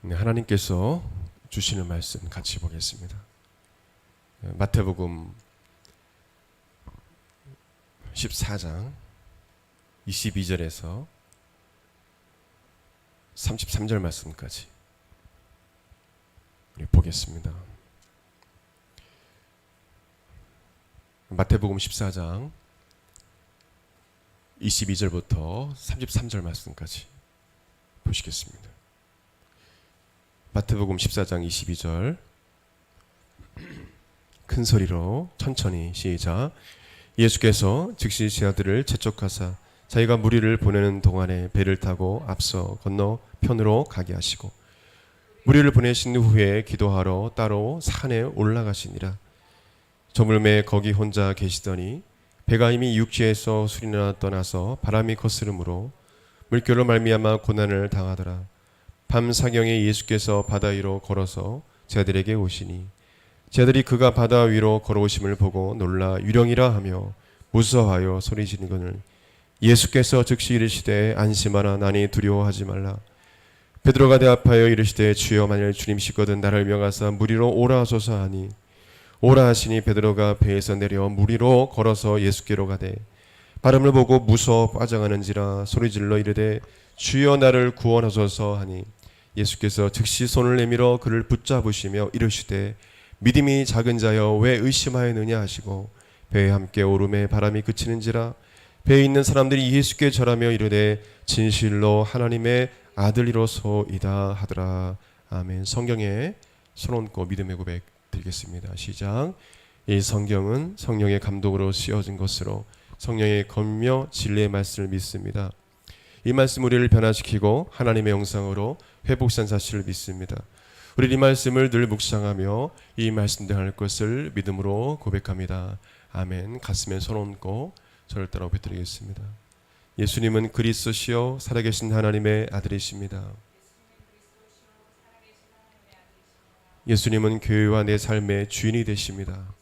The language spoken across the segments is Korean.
네, 하나님께서 주시는 말씀 같이 보겠습니다. 마태복음 14장 22절에서 33절 말씀까지 보겠습니다. 마태복음 14장 22절부터 33절 말씀까지 보시겠습니다. 마태복음 14장 22절 큰 소리로 천천히 시작. 예수께서 즉시 제 아들을 재촉하사 자기가 무리를 보내는 동안에 배를 타고 앞서 건너 편으로 가게 하시고 무리를 보내신 후에 기도하러 따로 산에 올라가시니라. 저물매 거기 혼자 계시더니 배가 이미 육지에서 수리나 떠나서 바람이 거스름으로 물결로 말미암아 고난을 당하더라. 밤 사경에 예수께서 바다 위로 걸어서 제 아들에게 오시니 제 아들이 그가 바다 위로 걸어오심을 보고 놀라 유령이라 하며 무서워하여 소리지르거늘 예수께서 즉시 이르시되 안심하라 나니 두려워하지 말라. 베드로가 대답하여 이르시되 주여 만일 주님이시거든 나를 명하사 무리로 오라 하소서 하니 오라 하시니 베드로가 배에서 내려 무리로 걸어서 예수께로 가되 바람을 보고 무서워 빠져가는지라 소리질러 이르되 주여 나를 구원하소서 하니 예수께서 즉시 손을 내밀어 그를 붙잡으시며 이르시되 믿음이 작은 자여 왜 의심하였느냐 하시고 배에 함께 오름에 바람이 그치는지라. 배에 있는 사람들이 예수께 절하며 이르되 진실로 하나님의 아들이로소이다 하더라. 아멘. 성경에 손 얹고 믿음의 고백 드리겠습니다. 시작. 이 성경은 성령의 감동으로 씌워진 것으로 성령의 권며 진리의 말씀을 믿습니다. 이 말씀 우리를 변화시키고 하나님의 형상으로 회복한 사실을 믿습니다. 우리 이 말씀을 늘 묵상하며 이 말씀대로 할 것을 믿음으로 고백합니다. 아멘. 가슴에 손 얹고 저를 따라 고백드리겠습니다. 예수님은 그리스도시요 살아계신 하나님의 아들이십니다. 예수님은 교회와 내 삶의 주인이 되십니다.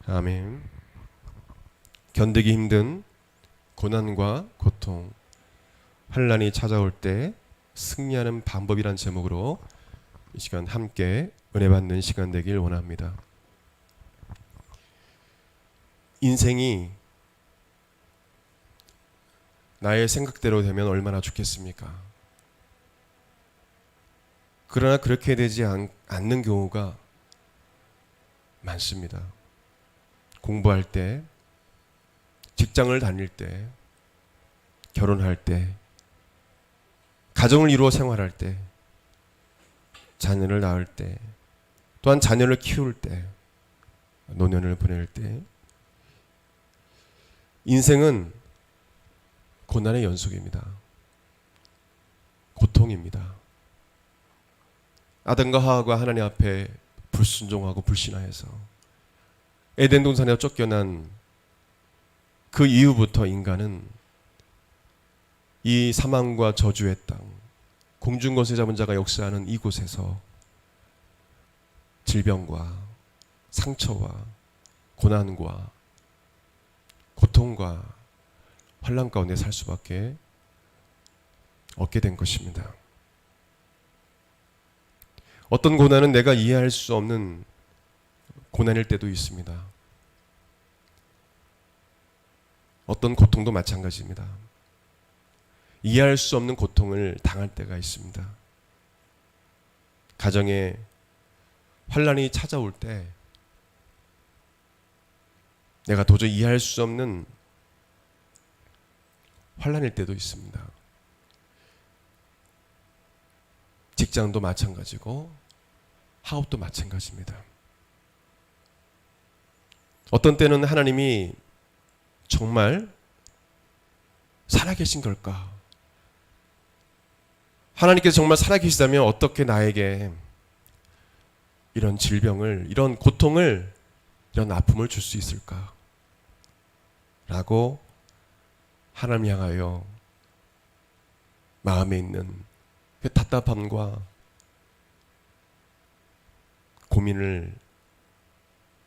아멘. 견디기 힘든 고난과 고통, 환난이 찾아올 때 승리하는 방법이란 제목으로 이 시간 함께 은혜 받는 시간 되길 원합니다. 인생이 나의 생각대로 되면 얼마나 좋겠습니까? 그러나 그렇게 되지 않는 경우가 많습니다. 공부할 때, 직장을 다닐 때, 결혼할 때, 가정을 이루어 생활할 때, 자녀를 낳을 때, 또한 자녀를 키울 때, 노년을 보낼 때, 인생은 고난의 연속입니다. 고통입니다. 아담과 하와가 하나님 앞에 불순종하고 불신하여서 에덴 동산에 쫓겨난 그 이후부터 인간은 이 사망과 저주의 땅, 공중권세 잡은 자가 역사하는 이곳에서 질병과 상처와 고난과 고통과 환난 가운데 살 수밖에 없게 된 것입니다. 어떤 고난은 내가 이해할 수 없는 고난일 때도 있습니다. 어떤 고통도 마찬가지입니다. 이해할 수 없는 고통을 당할 때가 있습니다. 가정에 환난이 찾아올 때 내가 도저히 이해할 수 없는 환난일 때도 있습니다. 직장도 마찬가지고 학업도 마찬가지입니다. 어떤 때는 하나님이 정말 살아계신 걸까? 하나님께서 정말 살아계시다면 어떻게 나에게 이런 질병을, 이런 고통을, 이런 아픔을 줄 수 있을까? 라고 하나님 향하여 마음에 있는 그 답답함과 고민을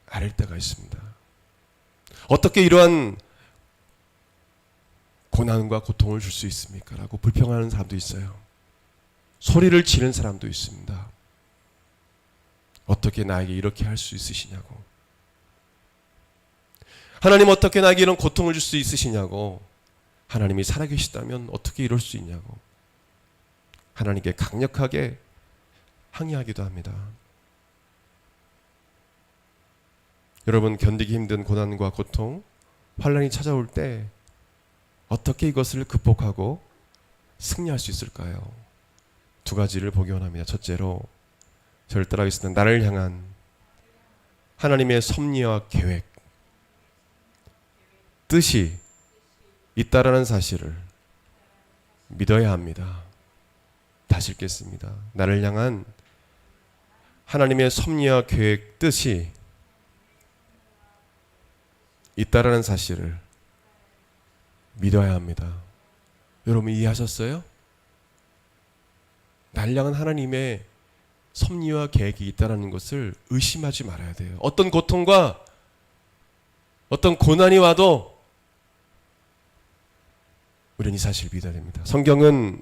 아릴 때가 있습니다. 어떻게 이러한 고난과 고통을 줄 수 있습니까? 라고 불평하는 사람도 있어요. 소리를 지르는 사람도 있습니다. 어떻게 나에게 이렇게 할 수 있으시냐고. 하나님 어떻게 나에게 이런 고통을 줄 수 있으시냐고. 하나님이 살아계시다면 어떻게 이럴 수 있냐고. 하나님께 강력하게 항의하기도 합니다. 여러분, 견디기 힘든 고난과 고통, 환난이 찾아올 때 어떻게 이것을 극복하고 승리할 수 있을까요? 두 가지를 보기 원합니다. 첫째로, 저를 따라하겠습니다. 나를 향한 하나님의 섭리와 계획, 뜻이 있다라는 사실을 믿어야 합니다. 다시 읽겠습니다. 나를 향한 하나님의 섭리와 계획, 뜻이 있다라는 사실을 믿어야 합니다. 여러분 이해하셨어요? 나를 향한 하나님의 섭리와 계획이 있다라는 것을 의심하지 말아야 돼요. 어떤 고통과 어떤 고난이 와도 우리는 이 사실을 믿어야 됩니다. 성경은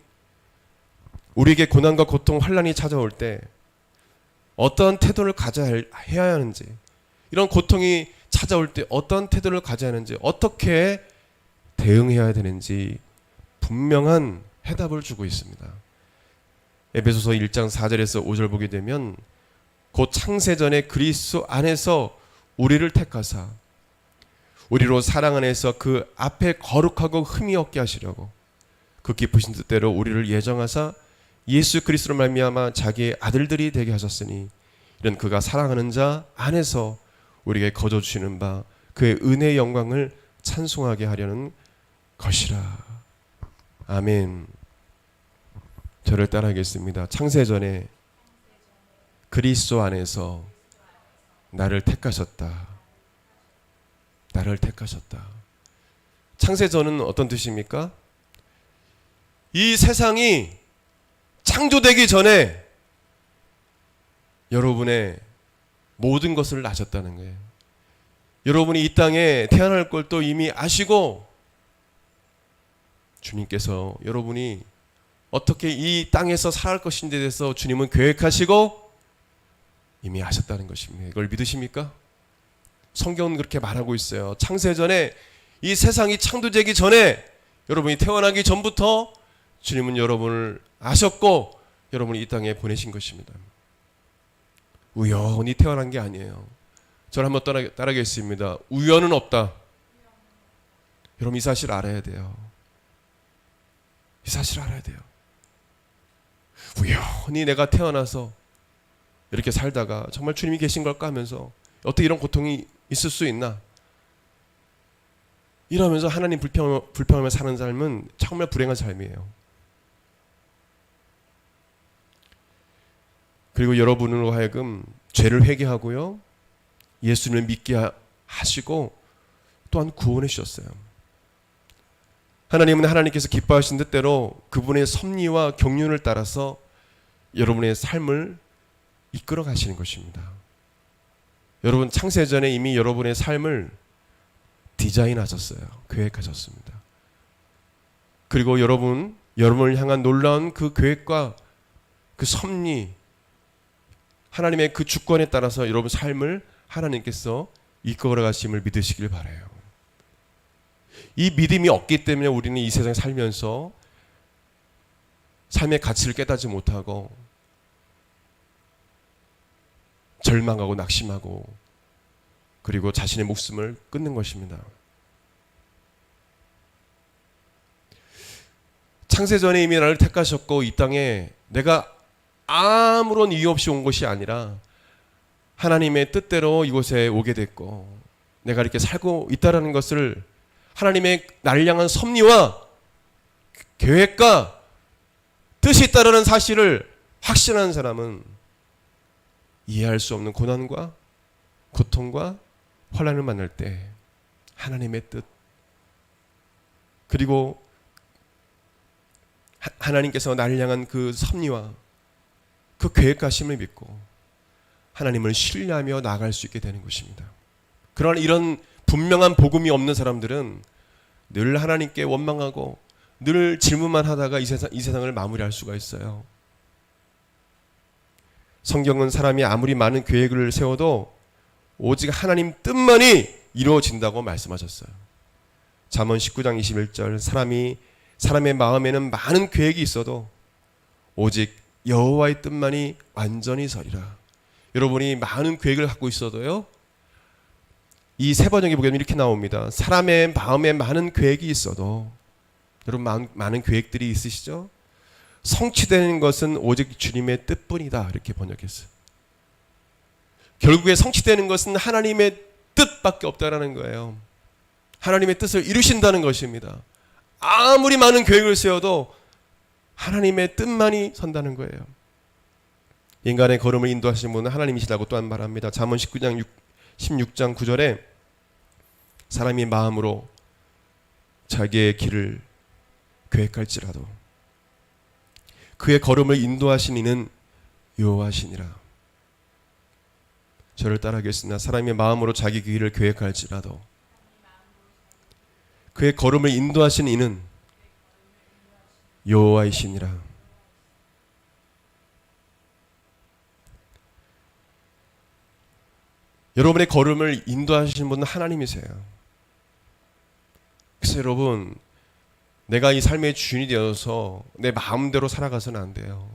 우리에게 고난과 고통, 환난이 찾아올 때 어떤 태도를 가져야 해야 하는지, 이런 고통이 찾아올 때 어떤 태도를 가져야 하는지, 어떻게 대응해야 되는지 분명한 해답을 주고 있습니다. 에베소서 1장 4절에서 5절 보게 되면 곧 창세전에 그리스도 안에서 우리를 택하사 우리로 사랑 안에서 그 앞에 거룩하고 흠이 없게 하시려고 그 기쁘신 뜻대로 우리를 예정하사 예수 그리스도로 말미암아 자기의 아들들이 되게 하셨으니 이런 그가 사랑하는 자 안에서 우리에게 거저 주시는 바 그의 은혜의 영광을 찬송하게 하려는 것이라. 아멘. 저를 따라하겠습니다. 창세전에 그리스도 안에서 나를 택하셨다. 나를 택하셨다. 창세전은 어떤 뜻입니까? 이 세상이 창조되기 전에 여러분의 모든 것을 아셨다는 거예요. 여러분이 이 땅에 태어날 걸 또 이미 아시고 주님께서 여러분이 어떻게 이 땅에서 살아갈 것인지에 대해서 주님은 계획하시고 이미 아셨다는 것입니다. 이걸 믿으십니까? 성경은 그렇게 말하고 있어요. 창세전에 이 세상이 창조되기 전에 여러분이 태어나기 전부터 주님은 여러분을 아셨고 여러분이 이 땅에 보내신 것입니다. 우연히 태어난 게 아니에요. 저를 한번 따라하겠습니다. 우연은 없다. 여러분 이 사실 알아야 돼요. 이 사실 알아야 돼요. 우연히 내가 태어나서 이렇게 살다가 정말 주님이 계신 걸까 하면서 어떻게 이런 고통이 있을 수 있나? 이러면서 하나님 불평하며 사는 삶은 정말 불행한 삶이에요. 그리고 여러분으로 하여금 죄를 회개하고요, 예수님을 믿게 하시고 또한 구원해 주셨어요. 하나님은 하나님께서 기뻐하신 뜻대로 그분의 섭리와 경륜을 따라서 여러분의 삶을 이끌어 가시는 것입니다. 여러분 창세전에 이미 여러분의 삶을 디자인하셨어요. 계획하셨습니다. 그리고 여러분을 향한 놀라운 그 계획과 그 섭리, 하나님의 그 주권에 따라서 여러분 삶을 하나님께서 이끌어 가심을 믿으시길 바라요. 이 믿음이 없기 때문에 우리는 이 세상에 살면서 삶의 가치를 깨닫지 못하고 절망하고 낙심하고 그리고 자신의 목숨을 끊는 것입니다. 창세전에 이미 나를 택하셨고 이 땅에 내가 아무런 이유 없이 온 것이 아니라 하나님의 뜻대로 이곳에 오게 됐고 내가 이렇게 살고 있다는 것을 하나님의 나를 향한 섭리와 계획과 뜻이 있다는 사실을 확신하는 사람은 이해할 수 없는 고난과 고통과 환난을 만날 때 하나님의 뜻 그리고 하나님께서 나를 향한 그 섭리와 그 계획하심을 믿고 하나님을 신뢰하며 나아갈 수 있게 되는 것입니다. 그러나 이런 분명한 복음이 없는 사람들은 늘 하나님께 원망하고 늘 질문만 하다가 이 세상을 마무리할 수가 있어요. 성경은 사람이 아무리 많은 계획을 세워도 오직 하나님 뜻만이 이루어진다고 말씀하셨어요. 잠언 19장 21절 사람의 마음에는 많은 계획이 있어도 오직 여호와의 뜻만이 완전히 서리라. 여러분이 많은 계획을 갖고 있어도요, 이 세 번역에 보면 이렇게 나옵니다. 사람의 마음에 많은 계획이 있어도, 여러분 많은 계획들이 있으시죠? 성취되는 것은 오직 주님의 뜻뿐이다. 이렇게 번역했어요. 결국에 성취되는 것은 하나님의 뜻밖에 없다라는 거예요. 하나님의 뜻을 이루신다는 것입니다. 아무리 많은 계획을 세워도 하나님의 뜻만이 선다는 거예요. 인간의 걸음을 인도하시는 분은 하나님이시라고 또한 말합니다. 잠언 16장 9절에 사람이 마음으로 자기의 길을 계획할지라도 그의 걸음을 인도하신 이는 여호와시니라. 저를 따라하겠습니다. 사람이 마음으로 자기 길을 계획할지라도 그의 걸음을 인도하신 이는 여호와이시니라. 여러분의 걸음을 인도하시는 분은 하나님이세요. 그래서 여러분, 내가 이 삶의 주인이 되어서 내 마음대로 살아가서는 안 돼요.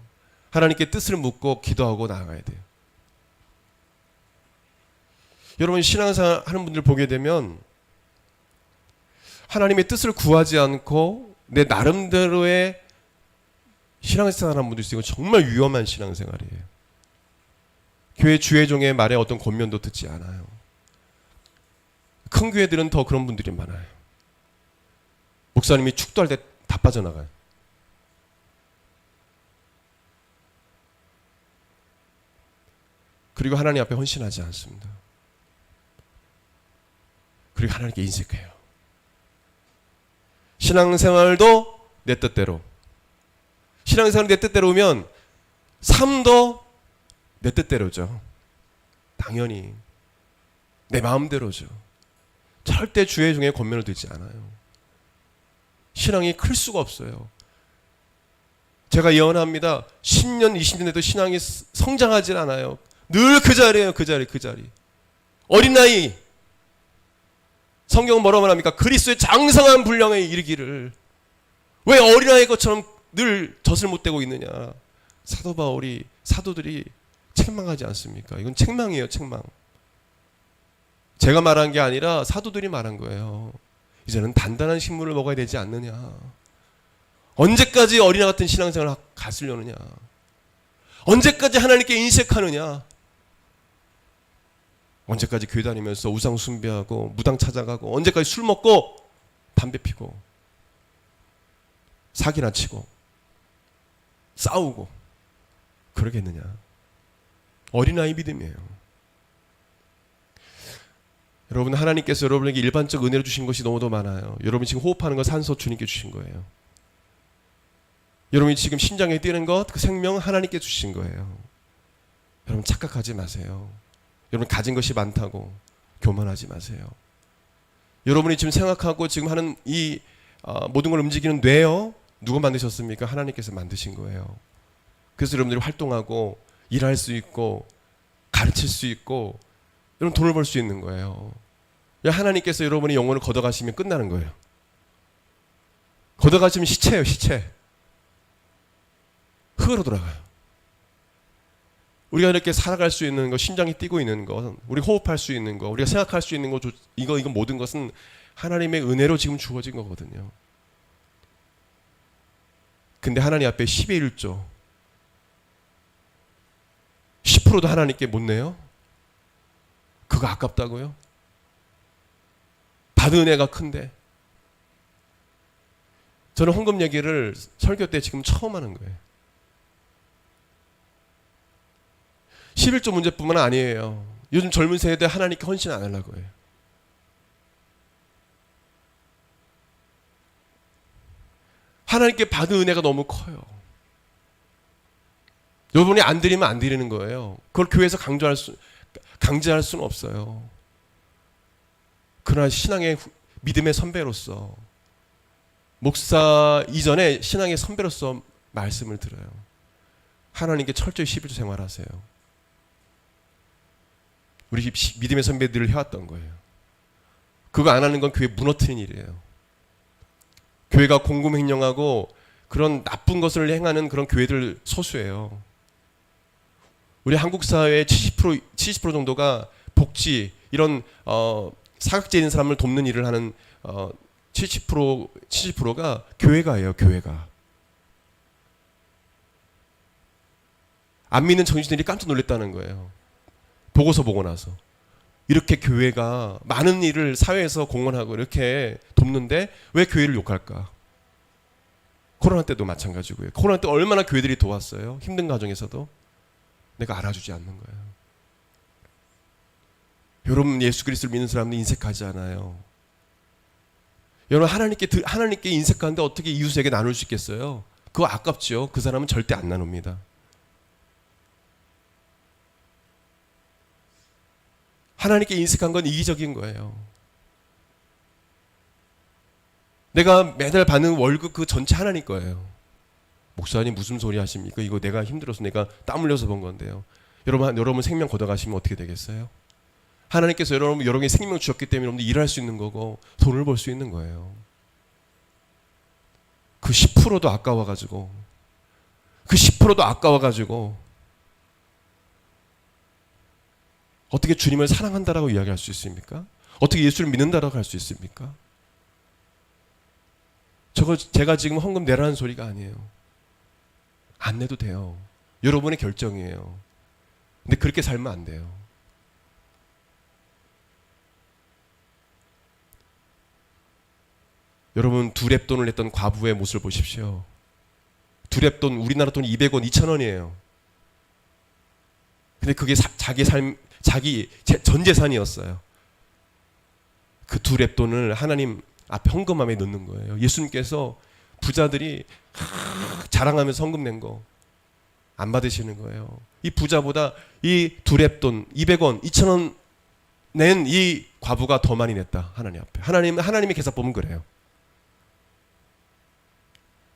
하나님께 뜻을 묻고 기도하고 나아가야 돼요. 여러분, 신앙생활 하는 분들 보게 되면 하나님의 뜻을 구하지 않고 내 나름대로의 신앙생활 하는 분들이 있어요. 이건 정말 위험한 신앙생활이에요. 교회 주회종의 말에 어떤 권면도 듣지 않아요. 큰 교회들은 더 그런 분들이 많아요. 목사님이 축도할 때 다 빠져나가요. 그리고 하나님 앞에 헌신하지 않습니다. 그리고 하나님께 인색해요. 신앙생활도 내 뜻대로, 신앙생활이 내 뜻대로 오면 삶도 내 뜻대로죠. 당연히 내 마음대로죠. 절대 주의 중에 권면을 듣지 않아요. 신앙이 클 수가 없어요. 제가 예언합니다. 10년, 20년 돼도 신앙이 성장하지 않아요. 늘 그 자리예요. 그 자리. 어린아이. 성경은 뭐라고 말합니까? 그리스도의 장성한 분량에 이르기를. 왜 어린아이 것처럼 늘 젖을 못 대고 있느냐. 사도 바울이, 사도들이 책망하지 않습니까? 이건 책망이에요. 책망. 제가 말한 게 아니라 사도들이 말한 거예요. 이제는 단단한 식물을 먹어야 되지 않느냐. 언제까지 어린아 같은 신앙생활을 갔으려느냐. 언제까지 하나님께 인색하느냐. 언제까지 교회 다니면서 우상 숭배하고 무당 찾아가고, 언제까지 술 먹고 담배 피고 사기나 치고 싸우고 그러겠느냐. 어린아이 믿음이에요. 여러분, 하나님께서 여러분에게 일반적 은혜를 주신 것이 너무도 많아요. 여러분 지금 호흡하는 것 산소 주님께 주신 거예요. 여러분이 지금 심장에 뛰는 것, 그 생명 하나님께 주신 거예요. 여러분 착각하지 마세요. 여러분 가진 것이 많다고 교만하지 마세요. 여러분이 지금 생각하고 지금 하는 이 모든 걸 움직이는 뇌요, 누가 만드셨습니까? 하나님께서 만드신 거예요. 그래서 여러분들이 활동하고 일할 수 있고 가르칠 수 있고 여러분 돈을 벌 수 있는 거예요. 하나님께서 여러분이 영혼을 걷어가시면 끝나는 거예요. 걷어가시면 시체예요. 시체. 흙으로 돌아가요. 우리가 이렇게 살아갈 수 있는 것, 심장이 뛰고 있는 것, 우리 호흡할 수 있는 것, 우리가 생각할 수 있는 것, 이거 모든 것은 하나님의 은혜로 지금 주어진 거거든요. 근데 하나님 앞에 10의 1조 10%도 하나님께 못 내요? 그거 아깝다고요? 받은 은혜가 큰데. 저는 헌금 얘기를 설교 때 지금 처음 하는 거예요. 11조 문제뿐만 아니에요. 요즘 젊은 세대 하나님께 헌신 안 하려고 해요. 하나님께 받은 은혜가 너무 커요. 여러분이 안 드리면 안 드리는 거예요. 그걸 교회에서 강제할 수는 없어요. 그러나 신앙의 믿음의 선배로서 목사 이전에 신앙의 선배로서 말씀을 들어요. 하나님께 철저히 11조 생활하세요. 우리 믿음의 선배들을 해왔던 거예요. 그거 안 하는 건 교회 무너뜨리는 일이에요. 교회가 공금횡령하고 그런 나쁜 것을 행하는 그런 교회들 소수예요. 우리 한국 사회의 70% 정도가 복지 이런 사각지대 있는 사람을 돕는 일을 하는 70%가 교회가예요. 교회가. 안 믿는 정신들이 깜짝 놀랐다는 거예요. 보고서 보고 나서. 이렇게 교회가 많은 일을 사회에서 공헌하고 이렇게 돕는데 왜 교회를 욕할까? 코로나 때도 마찬가지고요. 코로나 때 얼마나 교회들이 도왔어요. 힘든 가정에서도. 내가 알아주지 않는 거예요. 여러분 예수 그리스도를 믿는 사람들 인색하지 않아요. 여러분 하나님께 인색하는데 어떻게 이웃에게 나눌 수 있겠어요? 그거 아깝죠. 그 사람은 절대 안 나눕니다. 하나님께 인색한 건 이기적인 거예요. 내가 매달 받는 월급 그 전체 하나님 거예요. 목사님 무슨 소리 하십니까? 이거 내가 힘들어서 내가 땀 흘려서 번 건데요. 여러분 생명 걷어가시면 어떻게 되겠어요? 하나님께서 여러분의 생명 주셨기 때문에 여러분들 일할 수 있는 거고 돈을 벌 수 있는 거예요. 그 10%도 아까워가지고 어떻게 주님을 사랑한다라고 이야기할 수 있습니까? 어떻게 예수를 믿는다라고 할 수 있습니까? 제가 지금 헌금 내라는 소리가 아니에요. 안 내도 돼요. 여러분의 결정이에요. 근데 그렇게 살면 안 돼요. 여러분 두랩돈을 냈던 과부의 모습을 보십시오. 두랩돈 우리나라 돈 200원 2,000원이에요. 근데 그게 자기 전 재산이었어요. 그 두랩돈을 하나님 앞에 헌금함에 넣는 거예요. 예수님께서 부자들이 자랑하면서 헌금 낸 거 안 받으시는 거예요. 이 부자보다 이 두랩돈 200원 2,000원 낸 이 과부가 더 많이 냈다. 하나님 앞에. 하나님의 계산 보면 그래요.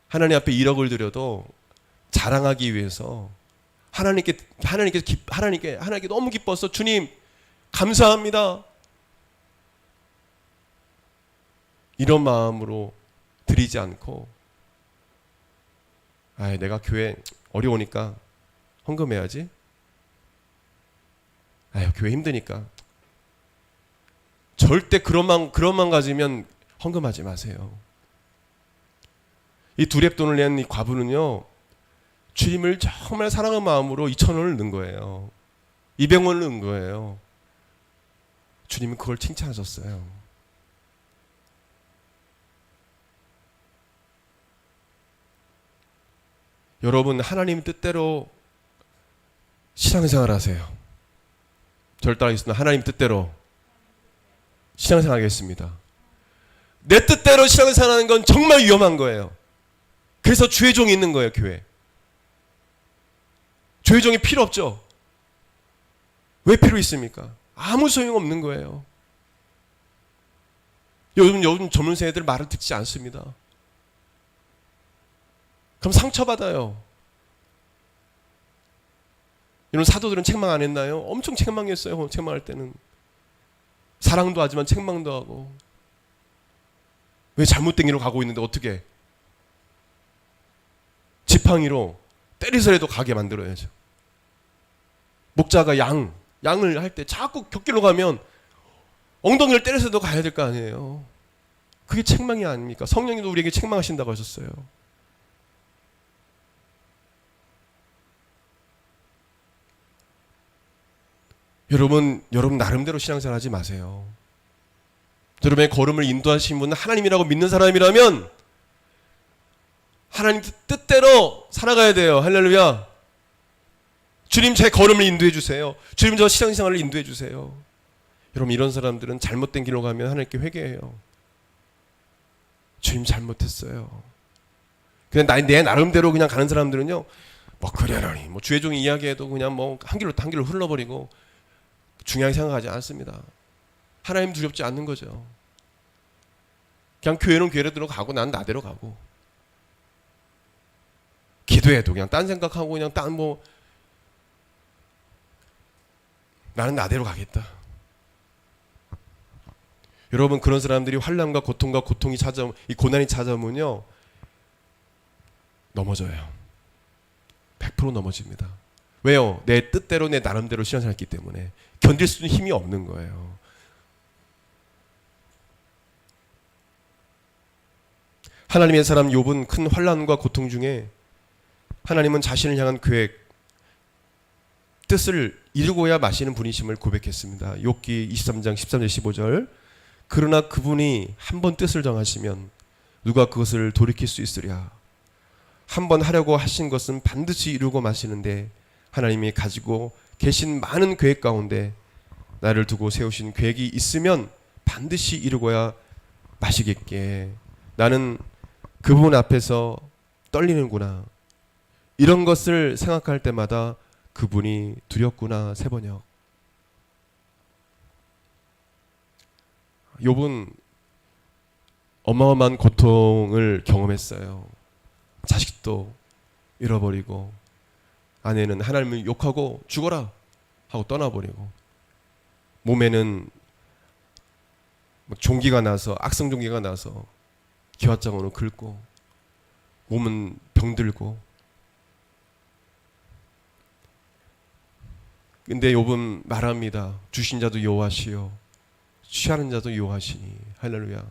하나님 앞에 1억을 드려도 자랑하기 위해서 하나님께 너무 기뻐서 주님 감사합니다. 이런 마음으로 드리지 않고 내가 교회 어려우니까 헌금해야지. 교회 힘드니까. 절대 그런 마음 가지면 헌금하지 마세요. 이 두랩돈을 낸 이 과부는요. 주님을 정말 사랑하는 마음으로 2,000원을 넣은 거예요. 200원을 넣은 거예요. 주님은 그걸 칭찬하셨어요. 여러분 하나님 뜻대로 신앙생활 하세요. 저를 따르겠습니다. 하나님 뜻대로 신앙생활 하겠습니다. 내 뜻대로 신앙생활 하는 건 정말 위험한 거예요. 그래서 주의 종이 있는 거예요. 교회. 주의 종이 필요 없죠. 왜 필요 있습니까? 아무 소용없는 거예요. 요즘 젊은 세대들 말을 듣지 않습니다. 그럼 상처받아요. 이런 사도들은 책망 안 했나요? 엄청 책망했어요. 책망할 때는. 사랑도 하지만 책망도 하고. 왜 잘못된 길로 가고 있는데 어떻게 지팡이로 때리서라도 가게 만들어야죠. 목자가 양을 할 때 자꾸 곁길로 가면 엉덩이를 때려서도 가야 될 거 아니에요. 그게 책망이 아닙니까? 성령님도 우리에게 책망하신다고 하셨어요. 여러분 나름대로 신앙생활 하지 마세요. 여러분의 걸음을 인도하신 분은 하나님이라고 믿는 사람이라면 하나님 뜻대로 살아가야 돼요. 할렐루야. 주님 제 걸음을 인도해 주세요. 주님 저 신앙생활을 인도해 주세요. 여러분 이런 사람들은 잘못된 길로 가면 하나님께 회개해요. 주님 잘못했어요. 그냥 내 나름대로 그냥 가는 사람들은요. 그래라니 주의 종이 이야기해도 그냥 한 길로 흘러버리고 중요하게 생각하지 않습니다. 하나님 두렵지 않는 거죠. 그냥 교회는 교회대로 가고 난 나대로 가고, 기도해도 그냥 딴 생각하고 그냥 딴 뭐 나는 나대로 가겠다. 여러분, 그런 사람들이 환난과 고통과 고통이 찾아오면, 이 고난이 찾아오면요 넘어져요. 100% 넘어집니다. 왜요? 내 뜻대로 내 나름대로 신앙생활했기 때문에 견딜 수 있는 힘이 없는 거예요. 하나님의 사람 욥은 큰 환난과 고통 중에 하나님은 자신을 향한 계획, 뜻을 이루고야 마시는 분이심을 고백했습니다. 욥기 23장 13절 15절. 그러나 그분이 한 번 뜻을 정하시면 누가 그것을 돌이킬 수 있으랴. 한 번 하려고 하신 것은 반드시 이루고 마시는데 하나님이 가지고 계신 많은 계획 가운데 나를 두고 세우신 계획이 있으면 반드시 이루고야 마시겠기에 나는 그분 앞에서 떨리는구나. 이런 것을 생각할 때마다 그분이 두렵구나. 세번역. 욥은 어마어마한 고통을 경험했어요. 자식도 잃어버리고, 아내는 하나님을 욕하고 죽어라 하고 떠나버리고, 몸에는 종기가 나서, 악성 종기가 나서 기왓장으로 긁고, 몸은 병들고. 근데 욥은 말합니다. 주신 자도 여호와시요 취하는 자도 여호와시니. 할렐루야.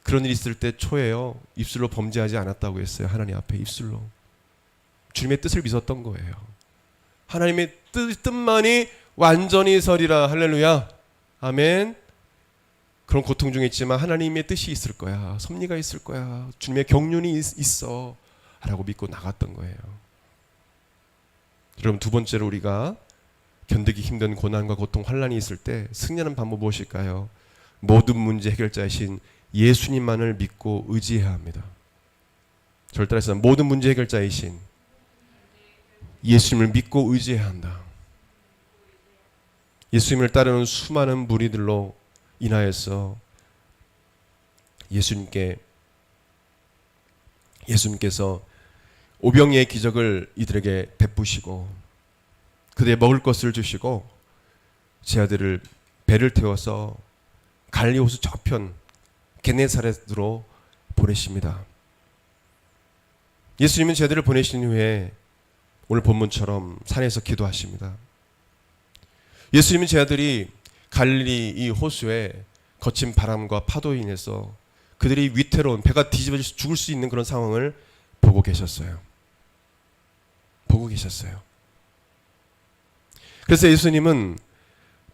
그런 일이 있을 때 초에요 입술로 범죄하지 않았다고 했어요. 하나님 앞에 입술로 주님의 뜻을 믿었던 거예요. 하나님의 뜻만이 완전히 서리라. 할렐루야. 아멘. 그런 고통 중에 있지만 하나님의 뜻이 있을 거야. 섭리가 있을 거야. 주님의 경륜이 있어 라고 믿고 나갔던 거예요. 여러분, 두 번째로 우리가 견디기 힘든 고난과 고통, 환난이 있을 때 승리하는 방법 무엇일까요? 모든 문제 해결자이신 예수님만을 믿고 의지해야 합니다. 저를 따라서 모든 문제 해결자이신 예수님을 믿고 의지해야 한다. 예수님을 따르는 수많은 무리들로 인하여서 예수님께서 오병이의 기적을 이들에게 베푸시고 그들의 먹을 것을 주시고 제 아들을 배를 태워서 갈릴리 호수 저편 게네사렛으로 보내십니다. 예수님은 제 아들을 보내신 후에 오늘 본문처럼 산에서 기도하십니다. 예수님은 제 아들이 갈릴리 이 호수에 거친 바람과 파도에 인해서 그들이 위태로운, 배가 뒤집어져서 죽을 수 있는 그런 상황을 보고 계셨어요. 그래서 예수님은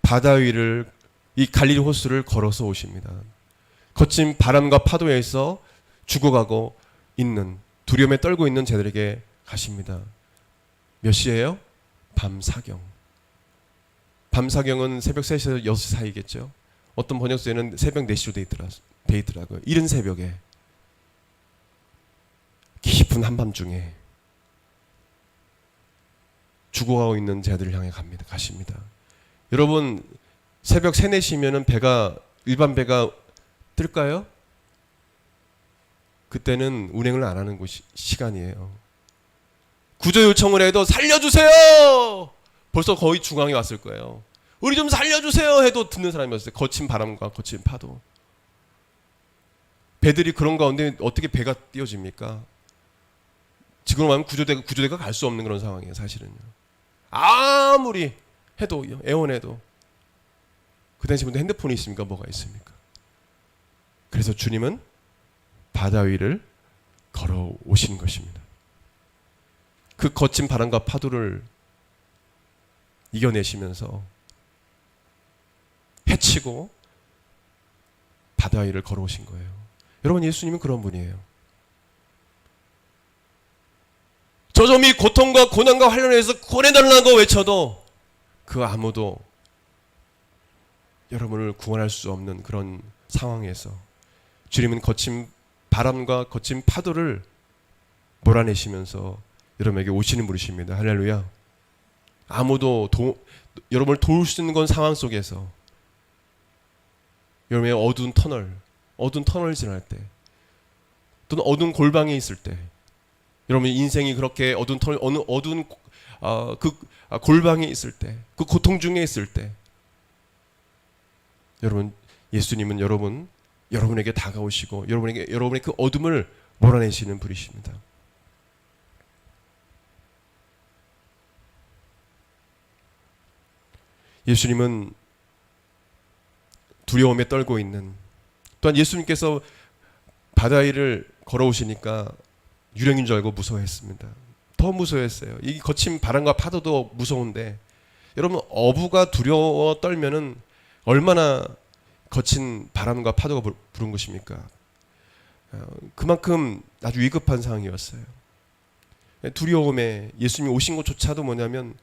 바다 위를, 이 갈릴리 호수를 걸어서 오십니다. 거친 바람과 파도에서 죽어가고 있는, 두려움에 떨고 있는 자들에게 가십니다. 몇 시예요? 밤사경. 밤사경은 새벽 3시에서 6시 사이겠죠. 어떤 번역서에는 새벽 4시로 돼 있더라고요. 이른 새벽에, 깊은 한밤중에 죽어가고 있는 자들을 향해 가십니다. 여러분, 새벽 3, 4시면은 배가, 일반 배가 뜰까요? 그때는 운행을 안 하는 시간이에요. 구조 요청을 해도 살려주세요! 벌써 거의 중앙에 왔을 거예요. 우리 좀 살려주세요! 해도 듣는 사람이 없어요. 거친 바람과 거친 파도. 배들이 그런 가운데 어떻게 배가 띄워집니까? 지금 하면 구조대가 갈 수 없는 그런 상황이에요, 사실은요. 아무리 해도, 애원해도. 그 당시 분들 핸드폰이 있습니까? 뭐가 있습니까? 그래서 주님은 바다 위를 걸어오신 것입니다. 그 거친 바람과 파도를 이겨내시면서 헤치고 바다 위를 걸어오신 거예요. 여러분, 예수님은 그런 분이에요. 저 점이 고통과 고난과 환난에서 구원해달라고 외쳐도 그 아무도 여러분을 구원할 수 없는 그런 상황에서 주님은 거친 바람과 거친 파도를 몰아내시면서 여러분에게 오시는 분이십니다. 할렐루야. 아무도 여러분을 도울 수 있는 건 상황 속에서 여러분의 어두운 터널, 어두운 터널을 지날 때, 또는 어두운 골방에 있을 때, 여러분 인생이 그렇게 어두운 터널, 어두운 골방에 있을 때, 그 고통 중에 있을 때, 여러분 예수님은 여러분에게 다가오시고 여러분의 그 어둠을 몰아내시는 분이십니다. 예수님은 두려움에 떨고 있는, 또한 예수님께서 바다 위를 걸어오시니까 유령인 줄 알고 무서워했습니다. 더 무서워했어요. 이 거친 바람과 파도도 무서운데, 여러분 어부가 두려워 떨면은 얼마나 거친 바람과 파도가 부른 것입니까? 그만큼 아주 위급한 상황이었어요. 두려움에 예수님이 오신 것조차도 뭐냐면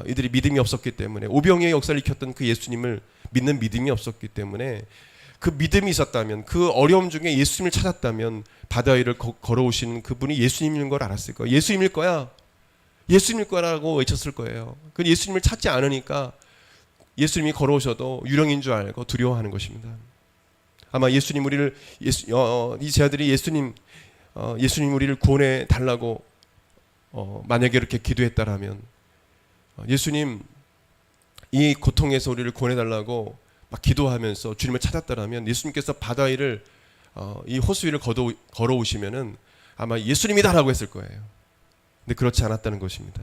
이들이 믿음이 없었기 때문에, 오병이의 역사를 익혔던 그 예수님을 믿는 믿음이 없었기 때문에, 그 믿음이 있었다면, 그 어려움 중에 예수님을 찾았다면 바다 위를 걸어오시는 그분이 예수님인 걸 알았을 거예요. 예수님일 거야, 예수님일 거라고 외쳤을 거예요. 그 예수님을 찾지 않으니까 예수님이 걸어오셔도 유령인 줄 알고 두려워하는 것입니다. 아마 예수님 우리를 이 제자들이 예수님 우리를 구원해 달라고 만약에 이렇게 기도했다라면, 예수님 이 고통에서 우리를 구원해 달라고 막 기도하면서 주님을 찾았다라면, 예수님께서 바다 위를 이 호수 위를 걸어오시면은 아마 예수님이다라고 했을 거예요. 근데 그렇지 않았다는 것입니다.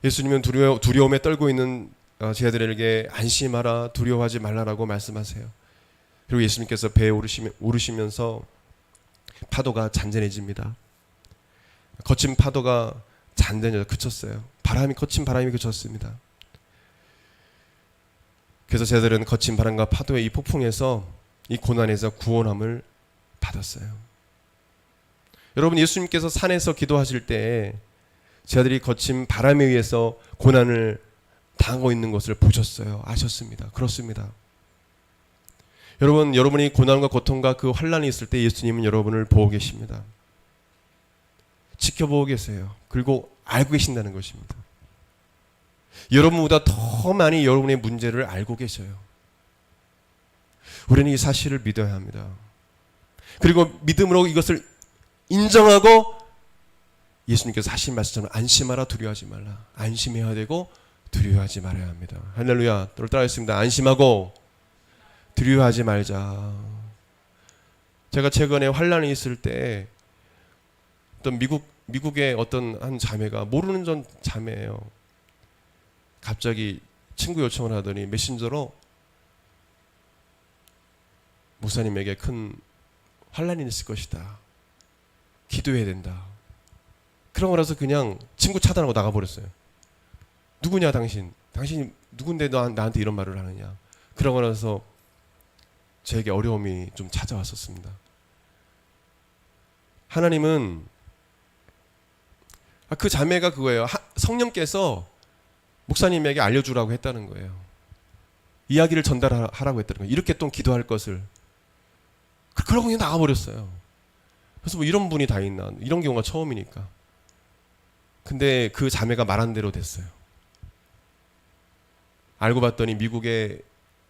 예수님은 두려움에 떨고 있는 제자들에게 안심하라, 두려워하지 말라라고 말씀하세요. 그리고 예수님께서 배에 오르시면서 파도가 잔잔해집니다. 거친 파도가 그쳤어요. 거친 바람이 그쳤습니다. 그래서 제자들은 거친 바람과 파도의 이 폭풍에서, 이 고난에서 구원함을 받았어요. 여러분 예수님께서 산에서 기도하실 때 제자들이 거친 바람에 의해서 고난을 당하고 있는 것을 보셨어요. 아셨습니다. 그렇습니다. 여러분이 고난과 고통과 그 환난이 있을 때 예수님은 여러분을 보고 계십니다. 지켜보고 계세요. 그리고 알고 계신다는 것입니다. 여러분보다 더 많이 여러분의 문제를 알고 계셔요. 우리는 이 사실을 믿어야 합니다. 그리고 믿음으로 이것을 인정하고, 예수님께서 하신 말씀처럼 안심하라, 두려워하지 말라. 안심해야 되고 두려워하지 말아야 합니다. 할렐루야. 또 따라했습니다. 안심하고 두려워하지 말자. 제가 최근에 환란이 있을 때 어떤 미국의 어떤 한 자매가, 모르는 전 자매예요. 갑자기 친구 요청을 하더니 메신저로 목사님에게 큰 환란이 있을 것이다, 기도해야 된다. 그런 거라서 그냥 친구 차단하고 나가버렸어요. 누구냐 당신이 누군데 나한테 이런 말을 하느냐. 그런 거라서 저에게 어려움이 좀 찾아왔었습니다. 하나님은 그 자매가 그거예요. 성령께서 목사님에게 알려주라고 했다는 거예요. 이야기를 전달하라고 했다는 거예요. 이렇게 또 기도할 것을. 그러고 그냥 나가버렸어요. 그래서 뭐 이런 분이 다 있나, 이런 경우가 처음이니까. 근데 그 자매가 말한 대로 됐어요. 알고 봤더니 미국의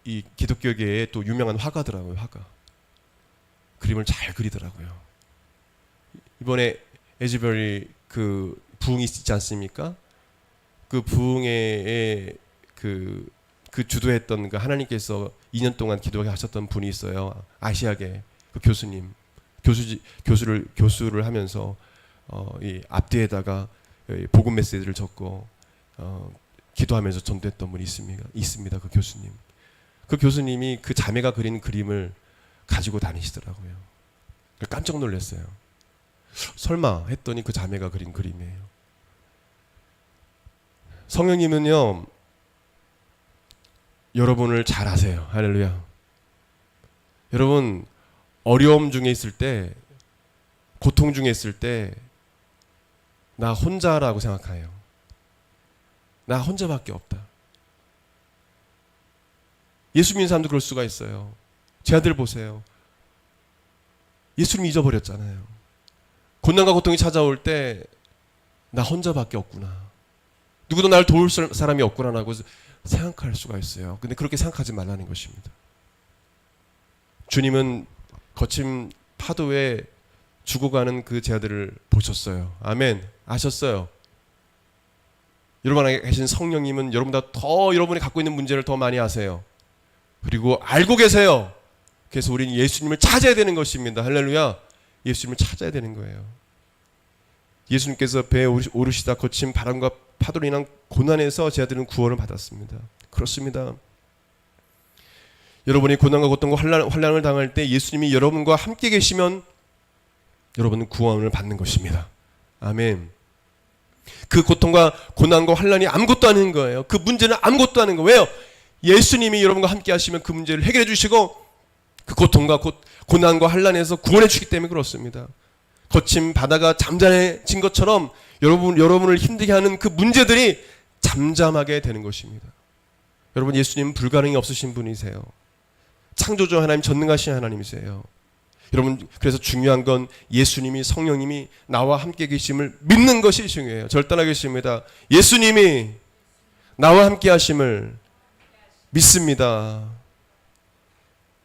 이 기독교계에 또 유명한 화가더라고요. 화가. 그림을 잘 그리더라고요. 이번에 에즈베리 그 부흥이 있지 않습니까? 그 부흥에 그 주도했던 그 하나님께서 2년 동안 기도하게 하셨던 분이 있어요. 아시아계 그 교수님, 교수를 하면서 이 앞뒤에다가 복음 메시지를 적고 기도하면서 전도했던 분이 있습니다. 그 교수님. 그 교수님이 그 자매가 그린 그림을 가지고 다니시더라고요. 깜짝 놀랐어요. 설마 했더니 그 자매가 그린 그림이에요. 성령님은요, 여러분을 잘 아세요. 할렐루야. 여러분 어려움 중에 있을 때, 고통 중에 있을 때 나 혼자라고 생각해요. 나 혼자밖에 없다. 예수 믿는 사람도 그럴 수가 있어요. 제 아들 보세요. 예수님 잊어버렸잖아요. 고난과 고통이 찾아올 때 나 혼자밖에 없구나, 누구도 나를 도울 사람이 없구나라고 생각할 수가 있어요. 근데 그렇게 생각하지 말라는 것입니다. 주님은 거친 파도에 죽어가는 그 제 아들을 보셨어요. 아멘. 아셨어요. 여러분 안에 계신 성령님은 여러분보다 더 여러분이 갖고 있는 문제를 더 많이 아세요. 그리고 알고 계세요. 그래서 우리는 예수님을 찾아야 되는 것입니다. 할렐루야. 예수님을 찾아야 되는 거예요. 예수님께서 배에 오르시다 거친 바람과 파도로 인한 고난에서 제 아들은 구원을 받았습니다. 그렇습니다. 여러분이 고난과 고통과 환난을 당할 때 예수님이 여러분과 함께 계시면 여러분은 구원을 받는 것입니다. 아멘. 그 고통과 고난과 환난이 아무것도 아닌 거예요. 그 문제는 아무것도 아닌 거예요. 왜요? 예수님이 여러분과 함께 하시면 그 문제를 해결해 주시고 그 고통과 고난과 환난에서 구원해 주기 때문에 그렇습니다. 거친 바다가 잠잠해진 것처럼 여러분을 힘들게 하는 그 문제들이 잠잠하게 되는 것입니다. 여러분, 예수님은 불가능이 없으신 분이세요. 창조주 하나님, 전능하신 하나님이세요. 여러분, 그래서 중요한 건 예수님이, 성령님이 나와 함께 계심을 믿는 것이 중요해요. 절단하겠습니다. 예수님이 나와 함께 하심을 믿습니다.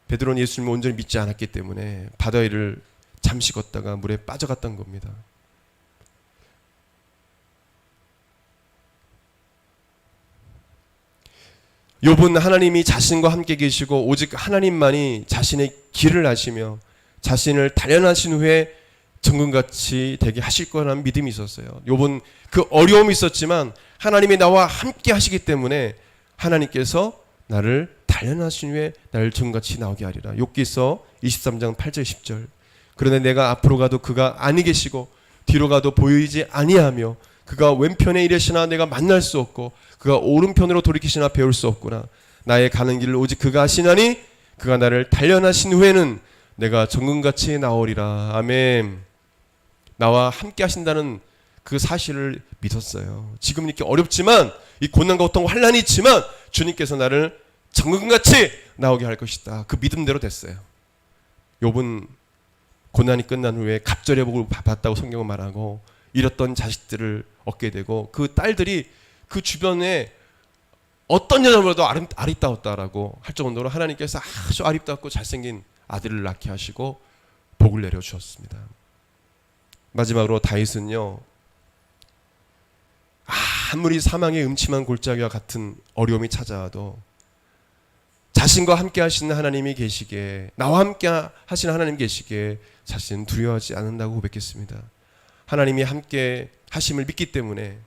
베드로는 예수님을 온전히 믿지 않았기 때문에 바다 위를 잠시 걷다가 물에 빠져갔던 겁니다. 욥은 하나님이 자신과 함께 계시고 오직 하나님만이 자신의 길을 아시며 자신을 단련하신 후에 정금같이 되게 하실 거라는 믿음이 있었어요. 욥은 그 어려움이 있었지만 하나님이 나와 함께 하시기 때문에 하나님께서 나를 단련하신 후에 나를 정금같이 나오게 하리라. 욥기서 23장 8절 10절. 그러나 내가 앞으로 가도 그가 아니 계시고 뒤로 가도 보이지 아니하며 그가 왼편에 이르시나 내가 만날 수 없고 그가 오른편으로 돌이키시나 배울 수 없구나. 나의 가는 길을 오직 그가 하시나니 그가 나를 단련하신 후에는 내가 정금같이 나오리라. 아멘. 나와 함께 하신다는 그 사실을 믿었어요. 지금 이렇게 어렵지만 이 고난과 고통 환난이 있지만 주님께서 나를 정금같이 나오게 할 것이다. 그 믿음대로 됐어요. 욥은 고난이 끝난 후에 갑절의 복을 받았다고 성경은 말하고 잃었던 자식들을 얻게 되고 그 딸들이 그 주변에 어떤 여자보다도 아리따웠다라고 할 정도로 하나님께서 아주 아리따웠고 잘생긴 아들을 낳게 하시고 복을 내려주셨습니다. 마지막으로 다윗은요, 아무리 사망의 음침한 골짜기와 같은 어려움이 찾아와도 자신과 함께 하시는 하나님이 계시기에, 나와 함께 하시는 하나님 계시기에 자신은 두려워하지 않는다고 고백했습니다. 하나님이 함께 하심을 믿기 때문에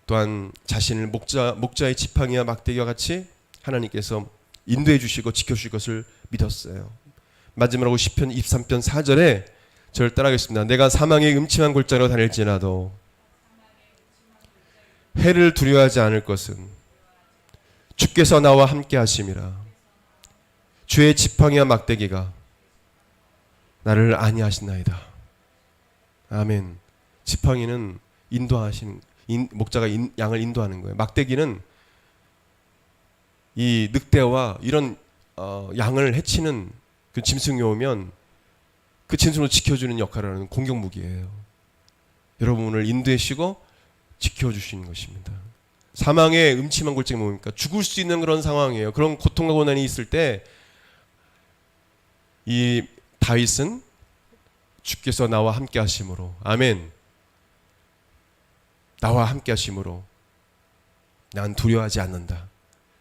또한 자신을 목자의 지팡이와 막대기와 같이 하나님께서 인도해 주시고 지켜주실 것을 믿었어요. 마지막으로 시편 23편 4절에 저를 따라하겠습니다. 내가 사망의 음침한 골짜기로 다닐지라도 해를 두려워하지 않을 것은 주께서 나와 함께 하심이라. 주의 지팡이와 막대기가 나를 안위하시나이다. 아멘. 지팡이는 인도하신 목자가 양을 인도하는 거예요. 막대기는 이 늑대와 이런 양을 해치는 그 짐승이 오면 그 짐승을 지켜주는 역할을 하는 공격 무기예요. 여러분을 인도해주시고 지켜주시는 것입니다. 사망의 음침한 골짜기 뭡니까? 죽을 수 있는 그런 상황이에요. 그런 고통과 고난이 있을 때 이 다윗은 주께서 나와 함께 하심으로, 아멘, 나와 함께 하심으로 난 두려워하지 않는다.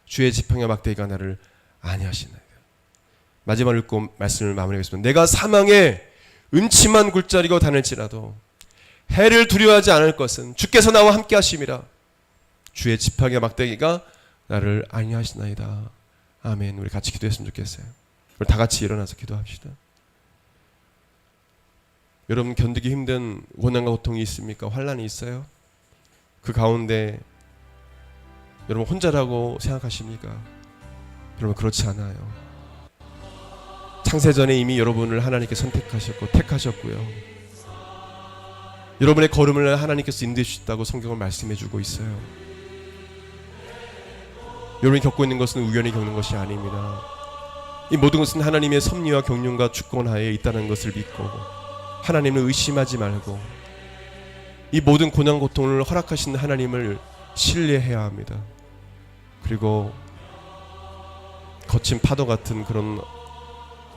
주의 지팡이와 막대기가 나를 안위하시나이다. 마지막으로 읽고 말씀을 마무리하겠습니다. 내가 사망의 음침한 골짜기로 다닐지라도 해를 두려워하지 않을 것은 주께서 나와 함께 하심이라. 주의 지팡이와 막대기가 나를 안위하시나이다. 아멘. 우리 같이 기도했으면 좋겠어요. 우리 다 같이 일어나서 기도합시다. 여러분, 견디기 힘든 고난과 고통이 있습니까? 환난이 있어요? 그 가운데 여러분 혼자라고 생각하십니까? 여러분, 그렇지 않아요. 창세전에 이미 여러분을 하나님께 선택하셨고 택하셨고요. 여러분의 걸음을 하나님께서 인도해 주셨다고 성경은 말씀해 주고 있어요. 여러분이 겪고 있는 것은 우연히 겪는 것이 아닙니다. 이 모든 것은 하나님의 섭리와 경륜과 주권하에 있다는 것을 믿고 하나님을 의심하지 말고 이 모든 고난 고통을 허락하신 하나님을 신뢰해야 합니다. 그리고 거친 파도 같은 그런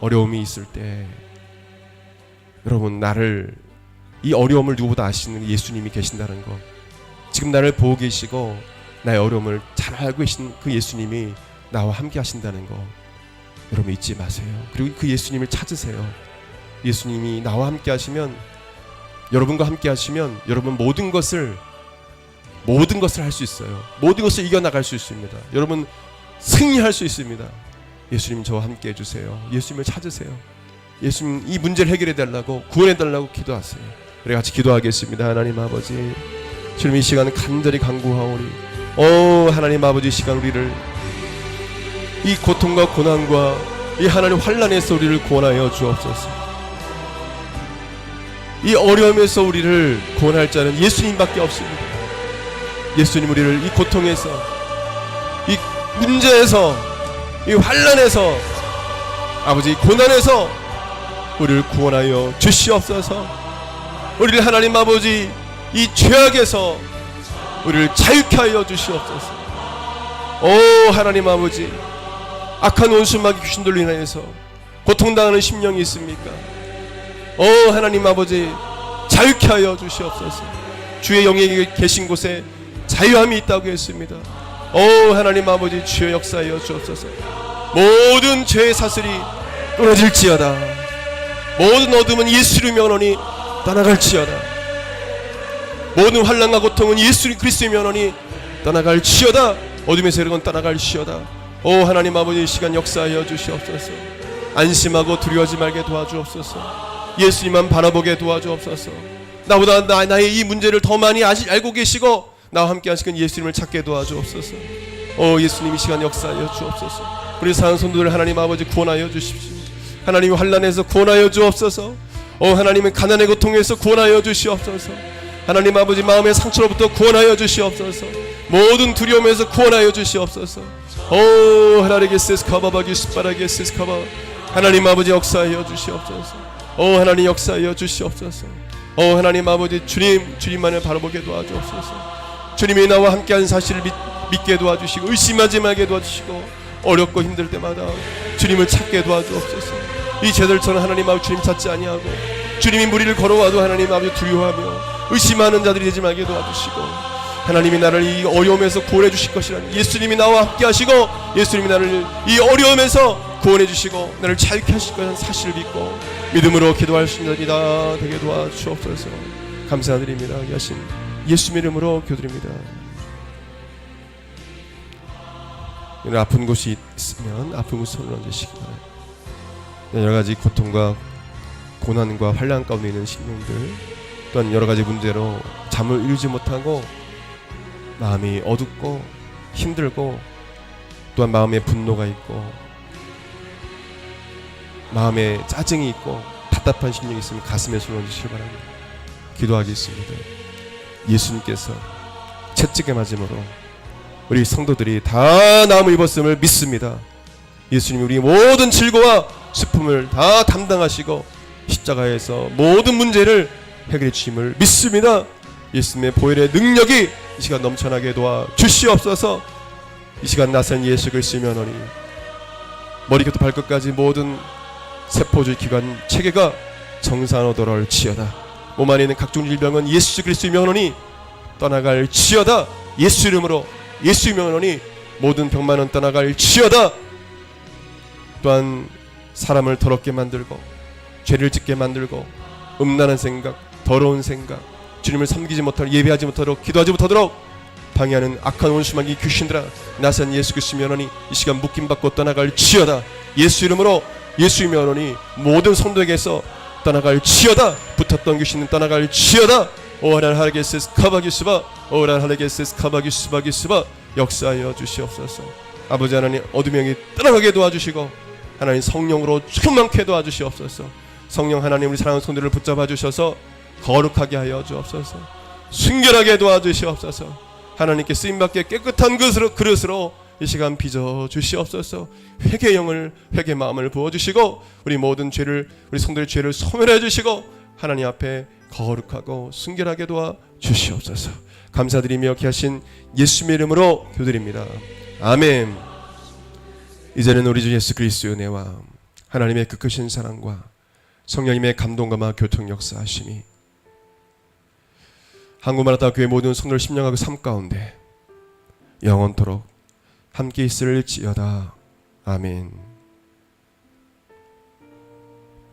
어려움이 있을 때 여러분, 나를, 이 어려움을 누구보다 아시는 예수님이 계신다는 것, 지금 나를 보고 계시고 나의 어려움을 잘 알고 계신 그 예수님이 나와 함께 하신다는 것, 여러분 잊지 마세요. 그리고 그 예수님을 찾으세요. 예수님이 나와 함께 하시면, 여러분과 함께 하시면 여러분 모든 것을 할 수 있어요. 모든 것을 이겨나갈 수 있습니다. 여러분 승리할 수 있습니다. 예수님 저와 함께 해주세요. 예수님을 찾으세요. 예수님 이 문제를 해결해 달라고, 구원해 달라고 기도하세요. 우리 같이 기도하겠습니다. 하나님 아버지, 주님 이 시간 간절히 간구하오니, 하나님 아버지, 이 시간 우리를 이 고통과 고난과 이 하나님 환난에서 우리를 구원하여 주옵소서. 이 어려움에서 우리를 구원할 자는 예수님밖에 없습니다. 예수님, 우리를 이 고통에서, 이 문제에서, 이 환난에서, 아버지 고난에서 우리를 구원하여 주시옵소서. 우리를 하나님 아버지 이 죄악에서 우리를 자유케 하여 주시옵소서. 하나님 아버지, 악한 원수마귀 귀신들로 인하여서 고통당하는 심령이 있습니까? 하나님 아버지, 자유케 하여 주시옵소서. 주의 영이 계신 곳에 자유함이 있다고 했습니다. 하나님 아버지, 주의 역사하여 주옵소서. 모든 죄의 사슬이 끊어질지어다. 모든 어둠은 예수를 명하노니 떠나갈지어다. 모든 환난과 고통은 예수 그리스도의 면허니 떠나갈지어다. 어둠의 세력은 떠나갈지어다. 하나님 아버지, 이 시간 역사하여 주시옵소서. 안심하고 두려워하지 말게 도와주옵소서. 예수님만 바라보게 도와주옵소서. 나보다 나의 이 문제를 더 많이 알고 계시고 나와 함께 하시는 예수님을 찾게 도와주옵소서. 예수님 이 시간 역사하여 주옵소서. 우리 사는 성도들 하나님 아버지 구원하여 주십시오. 하나님 환난에서 구원하여 주옵소서. 하나님은 가난의 고통에서 구원하여 주시옵소서. 하나님 아버지 마음의 상처로부터 구원하여 주시옵소서. 모든 두려움에서 구원하여 주시옵소서. 하나님 아버지 역사하여 주시옵소서. 하나님 역사하여 주시옵소서. 하나님 아버지, 주님만을 바라보게 도와주옵소서. 주님이 나와 함께하는 사실을 믿게 도와주시고 의심하지 말게 도와주시고 어렵고 힘들 때마다 주님을 찾게 도와주옵소서. 이 제들처럼 하나님 아버지 주님 찾지 아니하고 주님이 무리를 걸어와도 하나님 아버지 두려워하며 의심하는 자들이 되지 말게 도와주시고, 하나님이 나를 이 어려움에서 구원해 주실 것이라는, 예수님이 나와 함께 하시고 예수님이 나를 이 어려움에서 구원해 주시고 나를 자유케 하실 것이라는 사실을 믿고 믿음으로 기도할 수 있는 자들이 되게 도와주옵소서. 감사드립니다. 하신 예수님 이름으로 기도드립니다. 아픈 곳이 있으면 아픈 곳에 손을 얹으시기 바랍니다. 여러가지 고통과 고난과 환난 가운데 있는 심령들, 또한 여러가지 문제로 잠을 이루지 못하고 마음이 어둡고 힘들고 또한 마음에 분노가 있고 마음에 짜증이 있고 답답한 심령이 있으면 가슴에 손을 얹으시기 바랍니다. 기도하겠습니다. 예수님께서 채찍에 맞음으로 우리 성도들이 다 나음을 입었음을 믿습니다. 예수님이 우리 모든 질고와 슬픔을 다 담당하시고 십자가에서 모든 문제를 해결해 주심을 믿습니다. 예수님의 보혈의 능력이 이 시간 넘쳐나게 도와 주시옵소서. 이 시간 나선 예수 그리스도의 면허니 머리부터 발끝까지 모든 세포질 기관 체계가 정상으로 돌아올지어다. 몸 안에 있는 각종 질병은 예수 그리스도의 면허니 떠나갈지어다. 예수 이름으로, 예수의 면허니 모든 병만은 떠나갈지어다. 또한 사람을 더럽게 만들고 죄를 짓게 만들고 음란한 생각, 더러운 생각, 주님을 섬기지 못하도록, 예배하지 못하도록, 기도하지 못하도록 방해하는 악한 원수마귀 귀신들아, 나선 예수 그리스도의 면허니 이 시간 묶임받고 떠나갈지어다. 예수 이름으로, 예수의 면허니 모든 성도에게서 떠나갈지어다. 붙었던 귀신은 떠나갈지어다. 오하랄 하르게세스 카바기스바, 오하랄 하르게세스 카바기스바기스바. 역사하여 주시옵소서. 아버지 하나님, 어둠의 영이 떠나가게 도와주시고 하나님 성령으로 충만케 도와주시옵소서. 성령 하나님, 우리 사랑하는 성도들을 붙잡아 주셔서 거룩하게 하여 주옵소서. 순결하게 도와주시옵소서. 하나님께 쓰임받게 깨끗한 그릇으로 이 시간 빚어 주시옵소서. 회개 영을, 회개 마음을 부어주시고 우리 모든 죄를, 우리 성도의 죄를 소멸해 주시고 하나님 앞에 거룩하고 순결하게 도와 주시옵소서. 감사드리며 귀하신 예수님의 이름으로 기도드립니다. 아멘. 이제는 우리 주 예수 그리스도의 은혜와 하나님의 그 크신 사랑과 성령님의 감동감화 교통 역사하심이 한국마라다 교회 모든 성도를 심령하고 삶 가운데 영원토록 함께 있을지어다. 아멘.